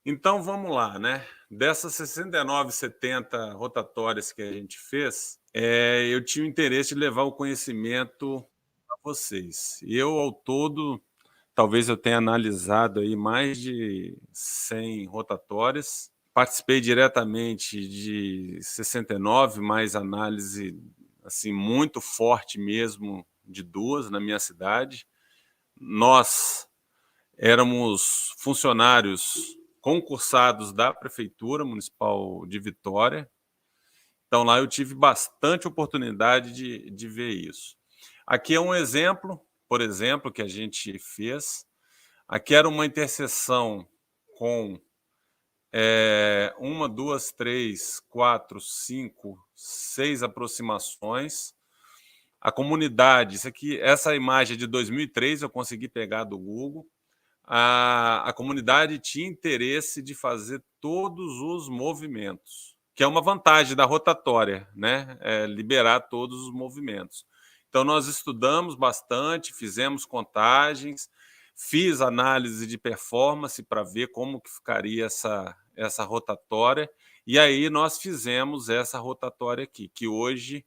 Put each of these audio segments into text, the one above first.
Então vamos lá, né? Dessas 69, 70 rotatórias que a gente fez, eu tinha o interesse de levar o conhecimento a vocês. Eu, ao todo, talvez eu tenha analisado aí mais de 100 rotatórias. Participei diretamente de 69, mais análise assim muito forte mesmo de duas na minha cidade. Nós éramos funcionários concursados da Prefeitura Municipal de Vitória. Então, lá eu tive bastante oportunidade de ver isso. Aqui é um exemplo, por exemplo, que a gente fez. Aqui era uma interseção com uma, duas, três, quatro, cinco, seis aproximações. A comunidade, essa imagem é de 2003, eu consegui pegar do Google. A comunidade tinha interesse de fazer todos os movimentos, que é uma vantagem da rotatória, né? Liberar todos os movimentos. Então, nós estudamos bastante, fizemos contagens, fiz análise de performance para ver como que ficaria essa rotatória, e aí nós fizemos essa rotatória aqui, que hoje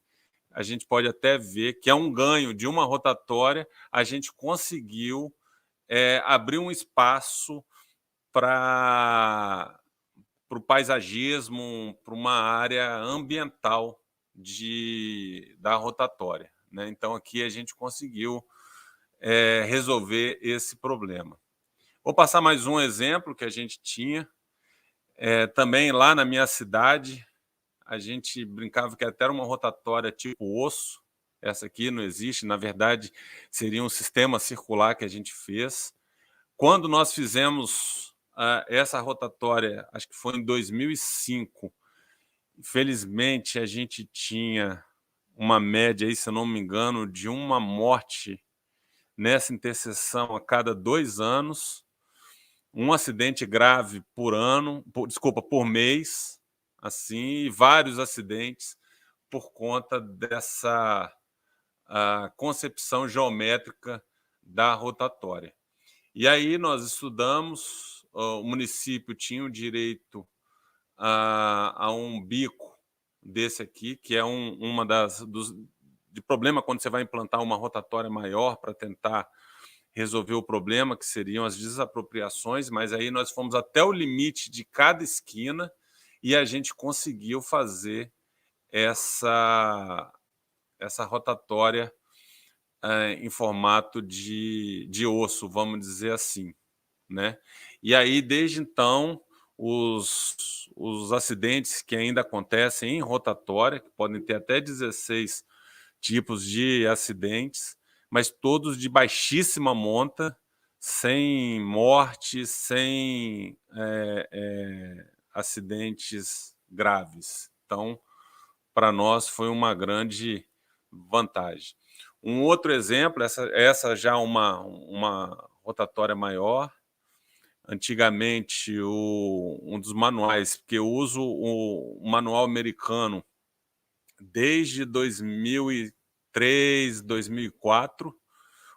a gente pode até ver que é um ganho de uma rotatória, a gente conseguiu abrir um espaço para o paisagismo, para uma área ambiental da rotatória, né? Então, aqui a gente conseguiu resolver esse problema. Vou passar mais um exemplo que a gente tinha. Também lá na minha cidade, a gente brincava que até era uma rotatória tipo osso. Essa aqui não existe, na verdade, seria um sistema circular que a gente fez. Quando nós fizemos essa rotatória, acho que foi em 2005, infelizmente a gente tinha uma média, aí, se eu não me engano, de uma morte nessa interseção a cada 2 anos, um acidente grave por ano, por mês, assim, e vários acidentes por conta dessa concepção geométrica da rotatória. E aí nós estudamos, o município tinha o direito a um bico desse aqui, que é uma de problema quando você vai implantar uma rotatória maior para tentar resolver o problema, que seriam as desapropriações, mas aí nós fomos até o limite de cada esquina e a gente conseguiu fazer essa rotatória em formato de osso, vamos dizer assim, né? E aí, desde então, os acidentes que ainda acontecem em rotatória, que podem ter até 16 tipos de acidentes, mas todos de baixíssima monta, sem morte, sem acidentes graves. Então, para nós foi uma grande vantagem. Um outro exemplo, essa já uma rotatória maior. Antigamente, um dos manuais, porque eu uso o manual americano desde 2003, 2004.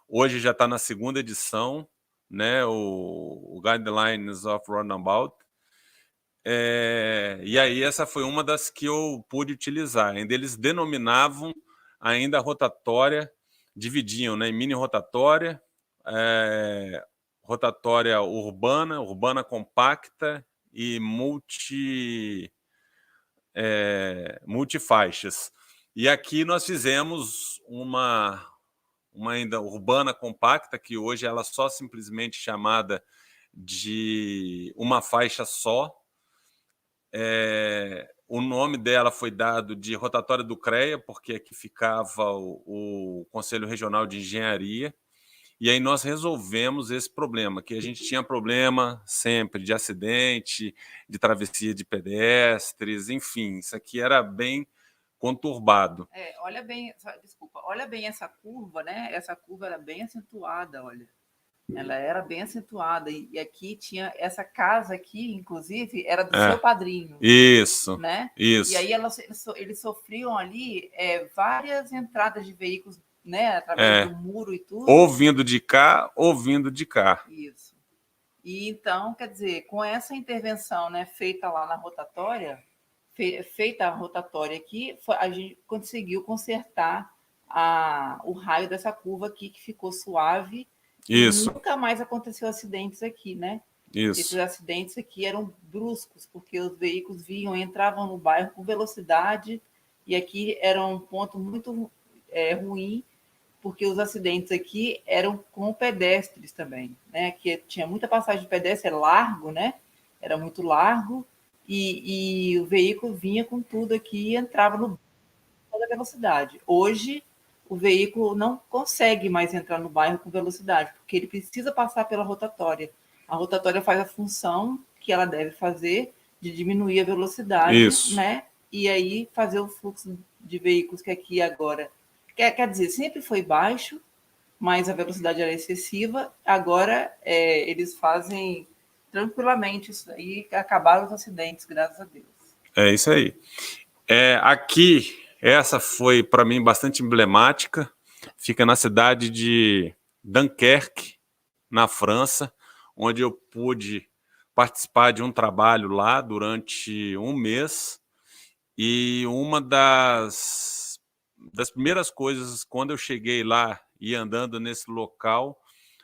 Hoje já está na segunda edição, né, o Guidelines of Runabout. E aí essa foi uma das que eu pude utilizar. Ainda eles denominavam ainda a rotatória, dividiam, né, em mini rotatória, rotatória urbana, urbana compacta e multifaixas. E aqui nós fizemos uma ainda urbana compacta, que hoje ela só simplesmente chamada de uma faixa só. O nome dela foi dado de rotatória do CREA, porque aqui ficava o Conselho Regional de Engenharia. E aí nós resolvemos esse problema, que a gente tinha problema sempre de acidente, de travessia de pedestres, enfim, isso aqui era bem conturbado. Olha bem, desculpa, olha bem essa curva, né? Essa curva era bem acentuada, olha. Ela era bem acentuada. E aqui tinha essa casa aqui, inclusive, era do seu padrinho. Isso, né? isso. E aí eles sofriam ali várias entradas de veículos, né? Através do muro e tudo. Ou vindo de cá, ou vindo de cá. Isso. E então, quer dizer, com essa intervenção, né, feita lá na rotatória, feita a rotatória aqui, a gente conseguiu consertar o raio dessa curva aqui, que ficou suave, e Isso, nunca mais aconteceu acidentes aqui, né? Esses isso. acidentes aqui eram bruscos, porque os veículos vinham, entravam no bairro com velocidade, e aqui era um ponto muito ruim, porque os acidentes aqui eram com pedestres também, né? Que tinha muita passagem de pedestre, era largo, né? Era muito largo, e o veículo vinha com tudo aqui e entrava no toda velocidade. Hoje, o veículo não consegue mais entrar no bairro com velocidade, porque ele precisa passar pela rotatória. A rotatória faz a função que ela deve fazer de diminuir a velocidade, Isso. né? E aí fazer o fluxo de veículos que aqui agora. Quer dizer, sempre foi baixo, mas a velocidade era excessiva. Agora eles fazem tranquilamente isso aí, acabaram os acidentes, graças a Deus. É isso aí. Aqui, essa foi para mim bastante emblemática. Fica na cidade de Dunkerque, na França, onde eu pude participar de um trabalho lá durante um mês. E uma das primeiras coisas, quando eu cheguei lá e andando nesse local,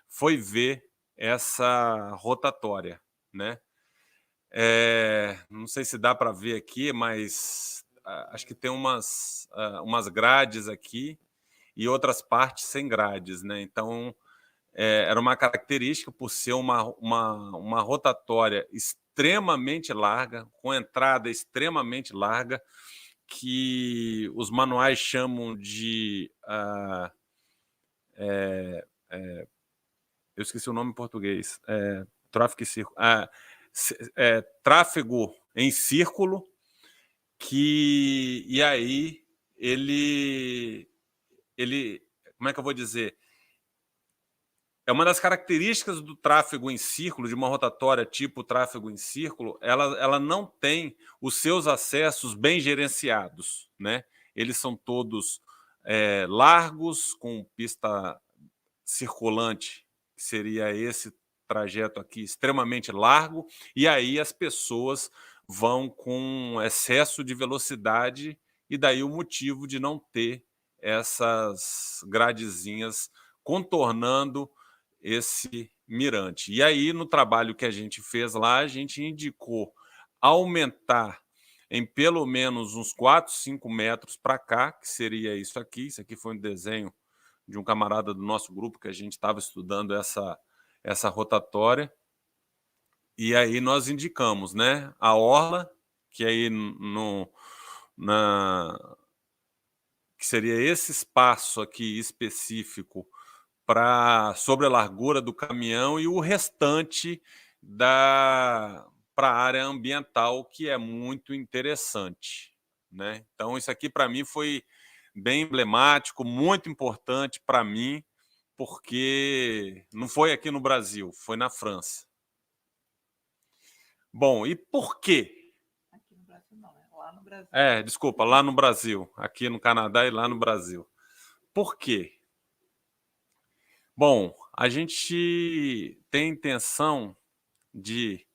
foi ver essa rotatória, né? Não sei se dá para ver aqui, mas acho que tem umas grades aqui e outras partes sem grades, né? Então, era uma característica por ser uma rotatória extremamente larga, com entrada extremamente larga, que os manuais chamam de... eu esqueci o nome em português. Tráfego em círculo, e aí ele, como é que eu vou dizer? É uma das características do tráfego em círculo, de uma rotatória tipo tráfego em círculo, ela não tem os seus acessos bem gerenciados, né? Eles são todos largos, com pista circulante, que seria esse trajeto aqui, extremamente largo, e aí as pessoas vão com excesso de velocidade, e daí o motivo de não ter essas gradezinhas contornando esse mirante. E aí, no trabalho que a gente fez lá, a gente indicou aumentar em pelo menos uns 4, 5 metros para cá, que seria isso aqui. Isso aqui foi um desenho de um camarada do nosso grupo que a gente estava estudando essa rotatória. E aí nós indicamos, né, a orla, que aí que seria esse espaço aqui específico sobre a largura do caminhão, e o restante para a área ambiental, que é muito interessante, né? Então, isso aqui para mim foi bem emblemático, muito importante para mim, porque não foi aqui no Brasil, foi na França. Bom, e por quê? Aqui no Brasil não, é lá no Brasil. Desculpa, lá no Brasil, aqui no Canadá e lá no Brasil. Por quê? Bom, a gente tem a intenção de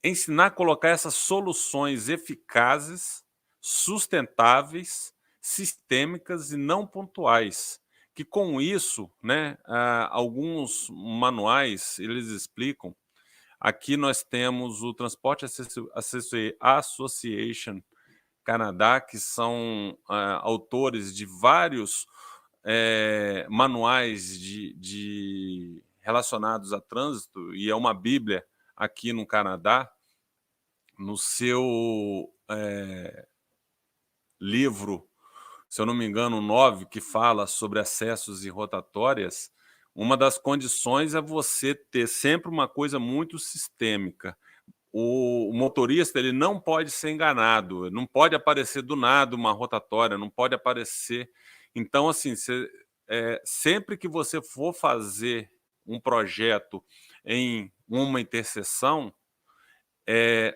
ensinar a colocar essas soluções eficazes, sustentáveis, sistêmicas e não pontuais, que com isso, né, alguns manuais, eles explicam. Aqui nós temos o Transport Association Canadá, que são autores de vários manuais relacionados a trânsito, e é uma bíblia aqui no Canadá. No seu livro, se eu não me engano, 9, que fala sobre acessos e rotatórias, uma das condições é você ter sempre uma coisa muito sistêmica. O motorista, ele não pode ser enganado, não pode aparecer do nada uma rotatória, não pode aparecer. Então, assim, sempre que você for fazer um projeto em uma interseção,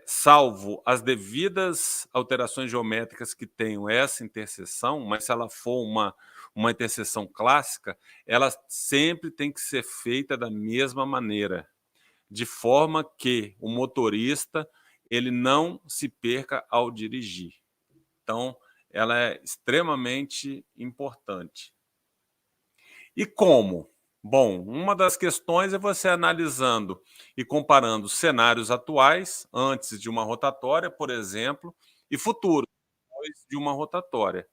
salvo as devidas alterações geométricas que tenham essa interseção, mas se ela for uma interseção clássica, ela sempre tem que ser feita da mesma maneira. de forma que o motorista ele não se perca ao dirigir. Então, ela é extremamente importante. E como? Bom, uma das questões é você analisando e comparando cenários atuais, antes de uma rotatória, por exemplo, e futuros, depois de uma rotatória.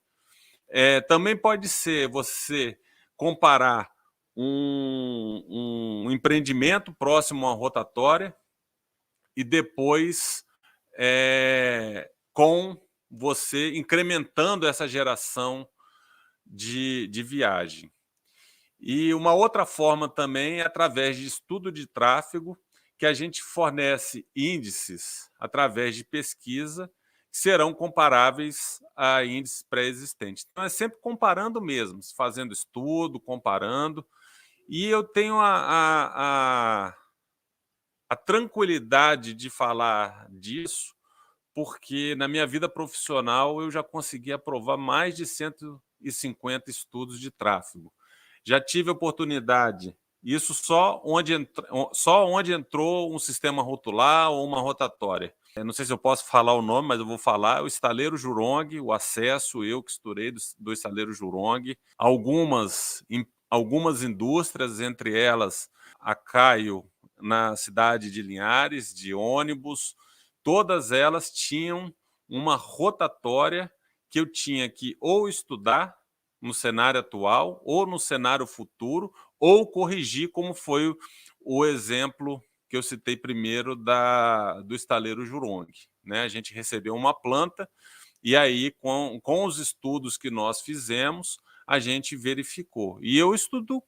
Também pode ser você comparar um empreendimento próximo à rotatória e depois com você incrementando essa geração de viagem. E uma outra forma também é através de estudo de tráfego, que a gente fornece índices através de pesquisa que serão comparáveis a índices pré-existentes. Então, é sempre comparando mesmo, fazendo estudo, comparando. E eu tenho a tranquilidade de falar disso, porque na minha vida profissional eu já consegui aprovar mais de 150 estudos de tráfego. Já tive oportunidade, isso só onde entrou um sistema rotular ou uma rotatória. Eu não sei se eu posso falar o nome, mas eu vou falar. O estaleiro Jurong, o acesso, eu que estudei do estaleiro Jurong. Algumas indústrias, entre elas a Caio, na cidade de Linhares, de ônibus, todas elas tinham uma rotatória que eu tinha que ou estudar no cenário atual, ou no cenário futuro, ou corrigir, como foi o exemplo que eu citei primeiro do estaleiro Jurong. Né? A gente recebeu uma planta e aí, com os estudos que nós fizemos, a gente verificou. E eu estudo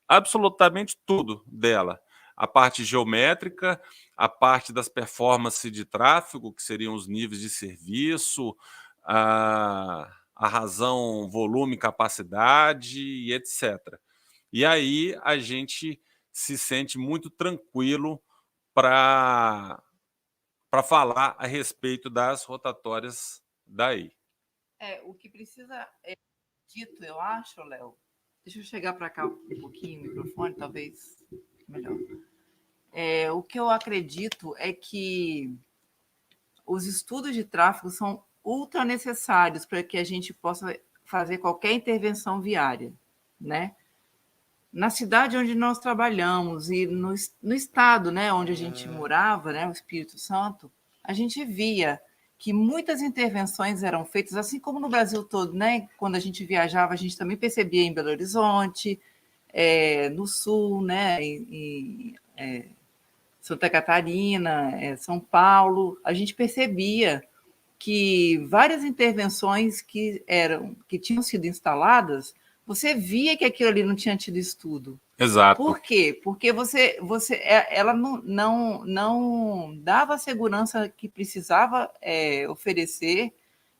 absolutamente tudo dela. A parte geométrica, a parte das performances de tráfego, que seriam os níveis de serviço, a razão, volume, capacidade e etc. E aí a gente se sente muito tranquilo para falar a respeito das rotatórias daí. O que precisa dito, eu acho, Léo. Deixa eu chegar para cá um pouquinho, o microfone, talvez melhor. O que eu acredito é que os estudos de tráfego são ultra necessários para que a gente possa fazer qualquer intervenção viária, né? Na cidade onde nós trabalhamos e no estado, né, onde a gente morava, né, o Espírito Santo, a gente via que muitas intervenções eram feitas, assim como no Brasil todo, né? Quando a gente viajava, a gente também percebia em Belo Horizonte, no Sul, né, em Santa Catarina, São Paulo, a gente percebia que várias intervenções que tinham sido instaladas, você via que aquilo ali não tinha tido estudo. Exato. Por quê? Porque ela não dava a segurança que precisava oferecer,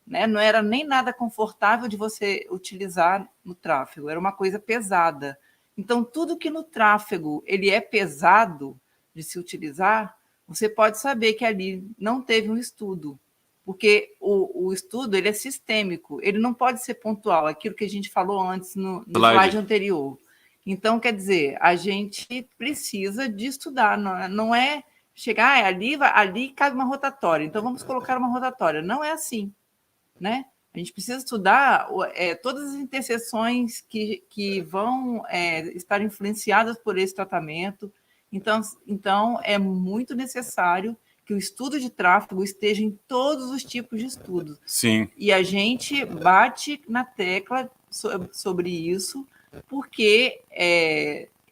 né? Não era nem nada confortável de você utilizar no tráfego, era uma coisa pesada. Então, tudo que no tráfego ele é pesado de se utilizar, você pode saber que ali não teve um estudo, porque o estudo ele é sistêmico, ele não pode ser pontual, aquilo que a gente falou antes no slide anterior. Então, quer dizer, a gente precisa de estudar, não é chegar, ali cabe uma rotatória, então vamos colocar uma rotatória. Não é assim, né? A gente precisa estudar todas as interseções que vão estar influenciadas por esse tratamento. Então, é muito necessário que o estudo de tráfego esteja em todos os tipos de estudos. Sim. E a gente bate na tecla sobre isso, porque,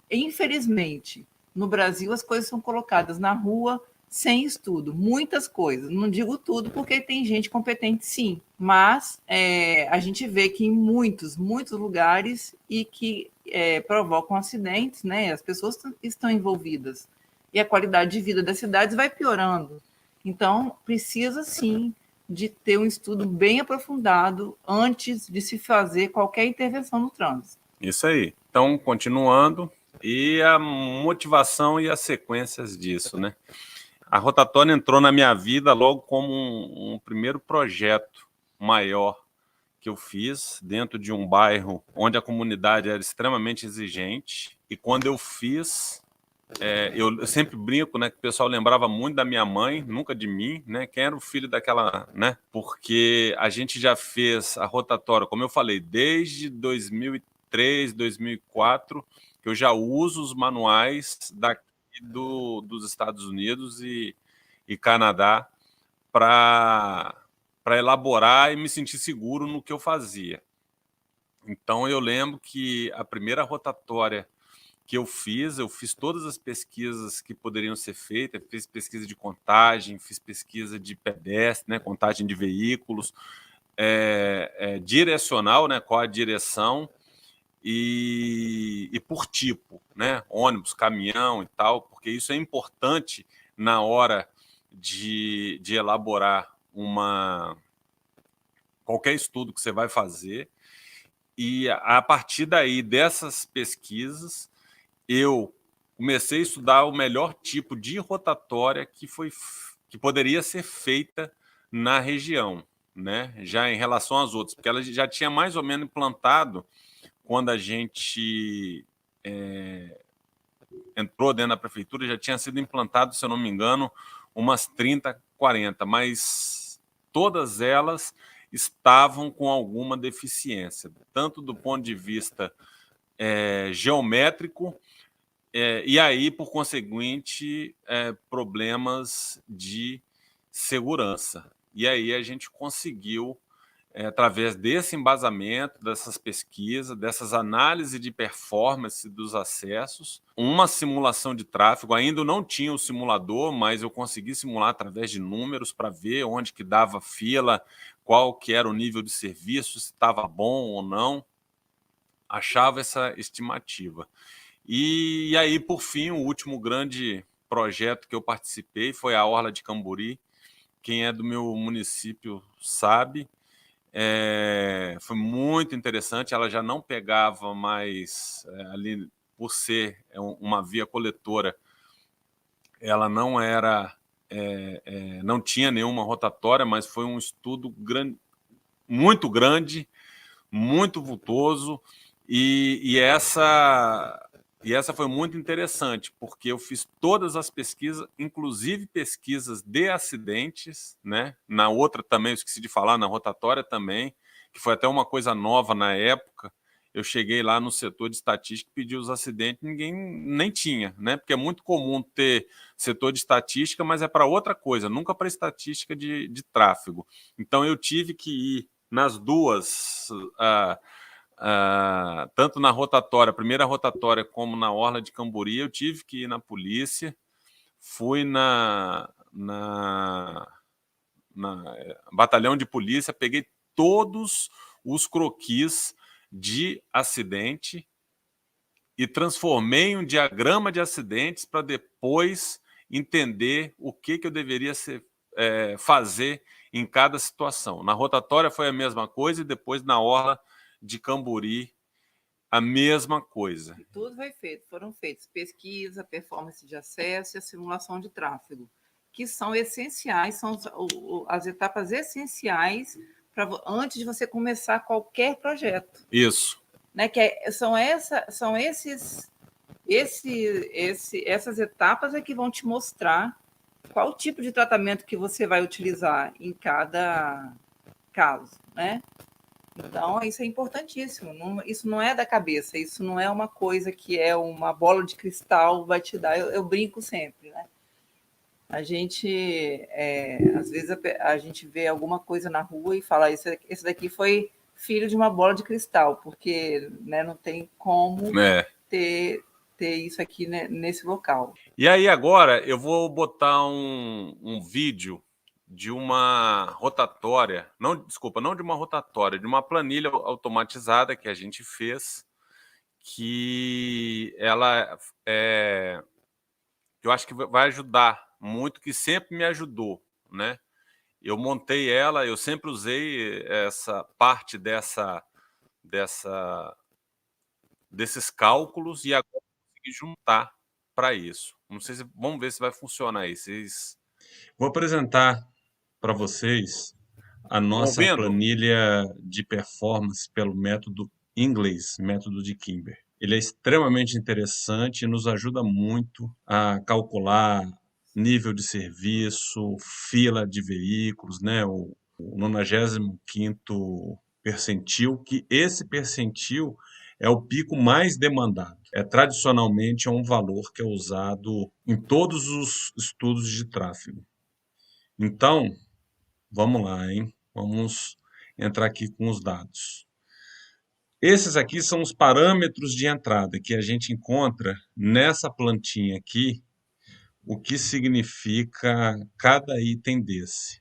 infelizmente, no Brasil as coisas são colocadas na rua sem estudo, muitas coisas. Não digo tudo, porque tem gente competente, sim, mas a gente vê que em muitos lugares e que provocam acidentes, né? As pessoas estão envolvidas e a qualidade de vida das cidades vai piorando. Então, precisa, sim, de ter um estudo bem aprofundado antes de se fazer qualquer intervenção no trânsito. Isso aí. Então, continuando, e a motivação e as sequências disso, né? A rotatória entrou na minha vida logo como um primeiro projeto maior que eu fiz dentro de um bairro onde a comunidade era extremamente exigente. E quando eu fiz, eu sempre brinco, né, que o pessoal lembrava muito da minha mãe, nunca de mim, né? Quem era o filho daquela, né? Porque a gente já fez a rotatória, como eu falei, desde 2003, 2004, que eu já uso os manuais daqui dos Estados Unidos e Canadá para elaborar e me sentir seguro no que eu fazia. Então eu lembro que a primeira rotatória que eu fiz todas as pesquisas que poderiam ser feitas, fiz pesquisa de contagem, fiz pesquisa de pedestre, né, contagem de veículos, direcional, né, qual a direção, e por tipo, né, ônibus, caminhão e tal, porque isso é importante na hora de elaborar qualquer estudo que você vai fazer. E a partir daí, dessas pesquisas, eu comecei a estudar o melhor tipo de rotatória que poderia ser feita na região, né? Já em relação às outras, porque ela já tinha mais ou menos implantado quando a gente entrou dentro da prefeitura, já tinha sido implantado, se eu não me engano, umas 30, 40, mas todas elas estavam com alguma deficiência, tanto do ponto de vista geométrico, e aí, por conseguinte, problemas de segurança. E aí a gente conseguiu, através desse embasamento, dessas pesquisas, dessas análises de performance dos acessos, uma simulação de tráfego. Ainda não tinha o simulador, mas eu consegui simular através de números para ver onde que dava fila, qual que era o nível de serviço, se estava bom ou não. Achava essa estimativa. E aí, por fim, o último grande projeto que eu participei foi a Orla de Camburi. Quem é do meu município sabe. Foi muito interessante. Ela já não pegava mais ali, por ser uma via coletora, ela não era, não tinha nenhuma rotatória, mas foi um estudo muito grande, muito vultoso, e essa foi muito interessante, porque eu fiz todas as pesquisas, inclusive pesquisas de acidentes, né? Na outra também, eu esqueci de falar, na rotatória também, que foi até uma coisa nova na época. Eu cheguei lá no setor de estatística e pedi os acidentes, ninguém nem tinha, né? Porque é muito comum ter setor de estatística, mas é para outra coisa, nunca para estatística de tráfego. Então eu tive que ir nas duas, tanto na rotatória, primeira rotatória, como na Orla de Camburi, eu tive que ir na polícia, fui na batalhão de polícia, peguei todos os croquis de acidente e transformei em um diagrama de acidentes para depois entender o que eu deveria fazer em cada situação. Na rotatória foi a mesma coisa e depois na Orla de Camburi a mesma coisa. E tudo foi feito, foram feitos pesquisa, performance de acesso e a simulação de tráfego, que são essenciais, são as etapas essenciais antes de você começar qualquer projeto. Isso. Né? São essas etapas que vão te mostrar qual tipo de tratamento que você vai utilizar em cada caso, né? Então, isso é importantíssimo. Isso não é da cabeça, isso não é uma coisa que é uma bola de cristal vai te dar. Eu brinco sempre, né? A gente, às vezes, a gente vê alguma coisa na rua e fala: esse daqui foi filho de uma bola de cristal, porque, né, não tem como ter isso aqui, né, nesse local. E aí agora eu vou botar um vídeo de uma rotatória, não de uma rotatória, de uma planilha automatizada que a gente fez, que ela eu acho que vai ajudar muito, que sempre me ajudou, né? Eu montei ela, eu sempre usei essa parte desses cálculos e agora consegui juntar para isso. Não sei se vamos ver se vai funcionar aí. Vou apresentar para vocês a nossa planilha de performance pelo método inglês, método de Kimber. Ele é extremamente interessante e nos ajuda muito a calcular nível de serviço, fila de veículos, né? O 95º percentil, que esse percentil é o pico mais demandado. Tradicionalmente é um valor que é usado em todos os estudos de tráfego. Então, vamos lá, hein? Vamos entrar aqui com os dados. Esses aqui são os parâmetros de entrada que a gente encontra nessa plantinha aqui, o que significa cada item desse.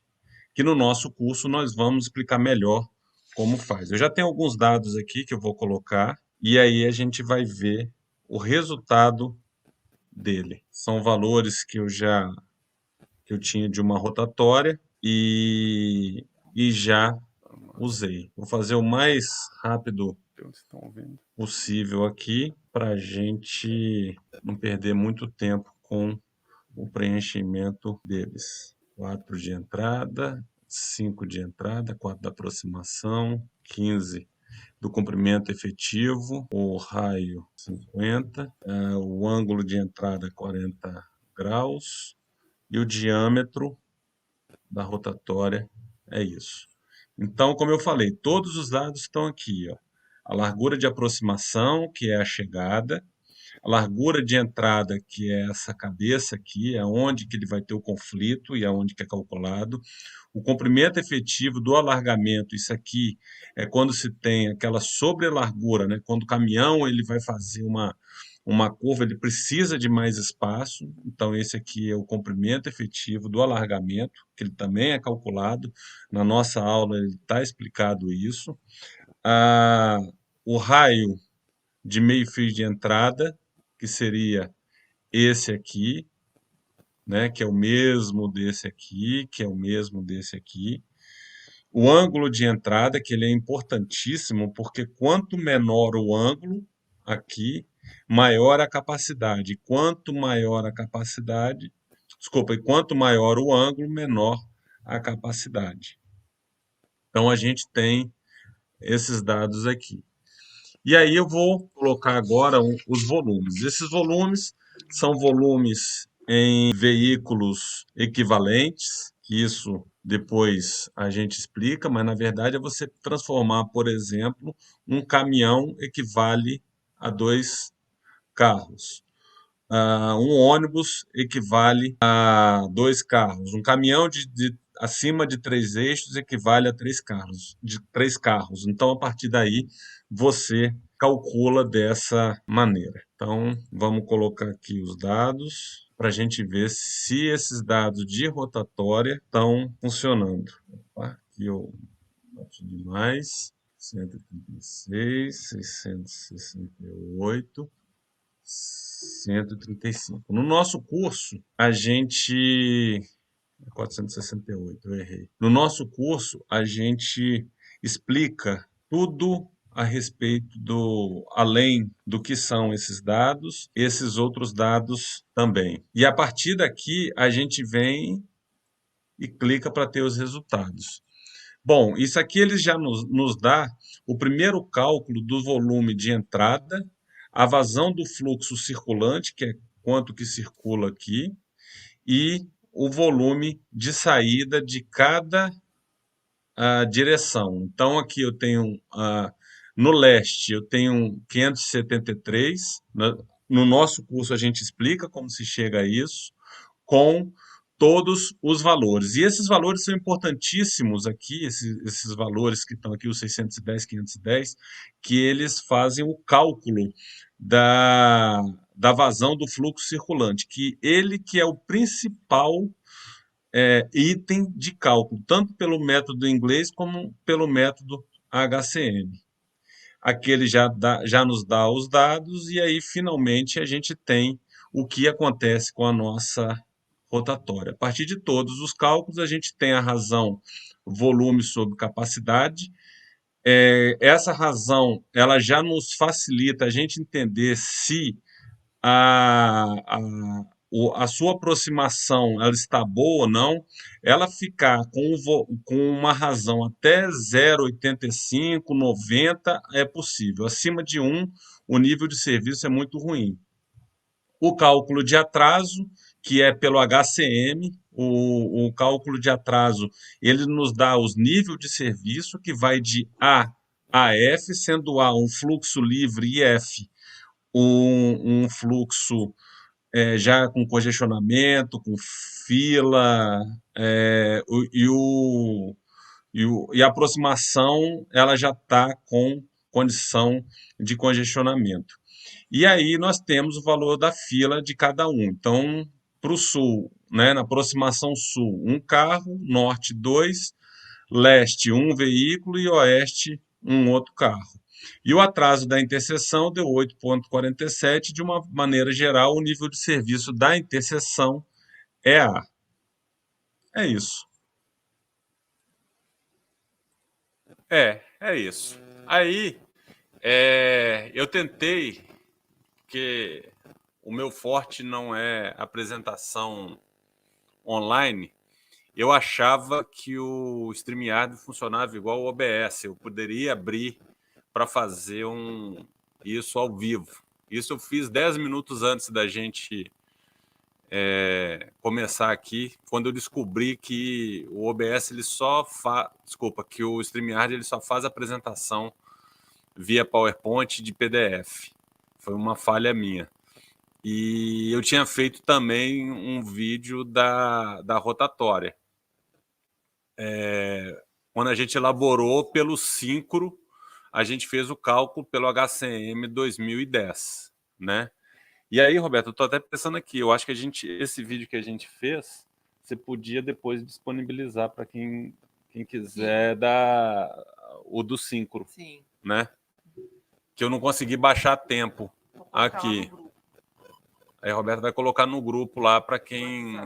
Que no nosso curso nós vamos explicar melhor como faz. Eu já tenho alguns dados aqui que eu vou colocar e aí a gente vai ver o resultado dele. São valores que eu tinha de uma rotatória e já usei. Vou fazer o mais rápido possível aqui para a gente não perder muito tempo com o preenchimento deles. 4 de entrada, 5 de entrada, 4 da aproximação, 15 do comprimento efetivo, o raio 50, o ângulo de entrada 40 graus e o diâmetro da rotatória é isso. Então, como eu falei, todos os dados estão aqui, ó. A largura de aproximação, que é a chegada, a largura de entrada, que é essa cabeça aqui, é onde que ele vai ter o conflito e aonde que é calculado. O comprimento efetivo do alargamento, isso aqui é quando se tem aquela sobrelargura, né? Quando o caminhão ele vai fazer uma curva, ele precisa de mais espaço, então esse aqui é o comprimento efetivo do alargamento, que ele também é calculado. Na nossa aula ele está explicado isso. O raio de meio fio de entrada, que seria esse aqui, né, que é o mesmo desse aqui, que é o mesmo desse aqui. O ângulo de entrada, que ele é importantíssimo, porque quanto menor o ângulo aqui, maior a capacidade. Quanto maior a capacidade, desculpa, e quanto maior o ângulo, menor a capacidade. Então a gente tem esses dados aqui. E aí eu vou colocar agora os volumes. Esses volumes são volumes em veículos equivalentes, que isso depois a gente explica, mas na verdade é você transformar, por exemplo, um caminhão equivale a 2 carros. Um ônibus equivale a 2 carros. Um caminhão acima de 3 eixos equivale a 3 carros, de 3 carros. Então, a partir daí, você calcula dessa maneira. Então, vamos colocar aqui os dados para a gente ver se esses dados de rotatória estão funcionando. Opa, aqui eu bati demais. 136, 668. 135. No nosso curso, a gente. 468, eu errei. No nosso curso, a gente explica tudo a respeito além do que são esses dados, esses outros dados também. E a partir daqui, a gente vem e clica para ter os resultados. Bom, isso aqui ele já nos dá o primeiro cálculo do volume de entrada, a vazão do fluxo circulante, que é quanto que circula aqui, e o volume de saída de cada direção. Então, aqui eu tenho, no leste, eu tenho 573. No nosso curso, a gente explica como se chega a isso, com todos os valores. E esses valores são importantíssimos aqui, esses valores que estão aqui, os 610, 510, que eles fazem o cálculo da vazão do fluxo circulante, que é o principal item de cálculo, tanto pelo método inglês como pelo método HCM. Aqui ele já nos dá os dados e aí finalmente a gente tem o que acontece com a nossa rotatória. A partir de todos os cálculos, a gente tem a razão volume sobre capacidade. Essa razão ela já nos facilita a gente entender se a sua aproximação ela está boa ou não. Ela ficar com uma razão até 0,85, 90 é possível. Acima de 1, o nível de serviço é muito ruim. O cálculo de atraso, que é pelo HCM, o cálculo de atraso, ele nos dá os níveis de serviço, que vai de A a F, sendo A um fluxo livre e F um fluxo já com congestionamento, com fila, e a aproximação ela já está com condição de congestionamento. E aí nós temos o valor da fila de cada um. Então, para o sul, né, na aproximação sul, um carro, norte, dois, leste, um veículo e oeste, um outro carro. E o atraso da interseção deu 8,47. De uma maneira geral, o nível de serviço da interseção é A. É isso. É isso. Aí, eu tentei, que o meu forte não é apresentação online, eu achava que o StreamYard funcionava igual o OBS, eu poderia abrir para fazer isso ao vivo. Isso eu fiz 10 minutos antes da gente começar aqui, quando eu descobri que o OBS ele que o StreamYard ele só faz apresentação via PowerPoint de PDF. Foi uma falha minha. E eu tinha feito também um vídeo da rotatória. Quando a gente elaborou pelo Syncro, a gente fez o cálculo pelo HCM 2010, né? E aí, Roberto, eu estou até pensando aqui, eu acho que esse vídeo que a gente fez, você podia depois disponibilizar para quem quiser o do Syncro. Sim. Né? Que eu não consegui baixar a tempo aqui. Aí, Roberto vai colocar no grupo lá para quem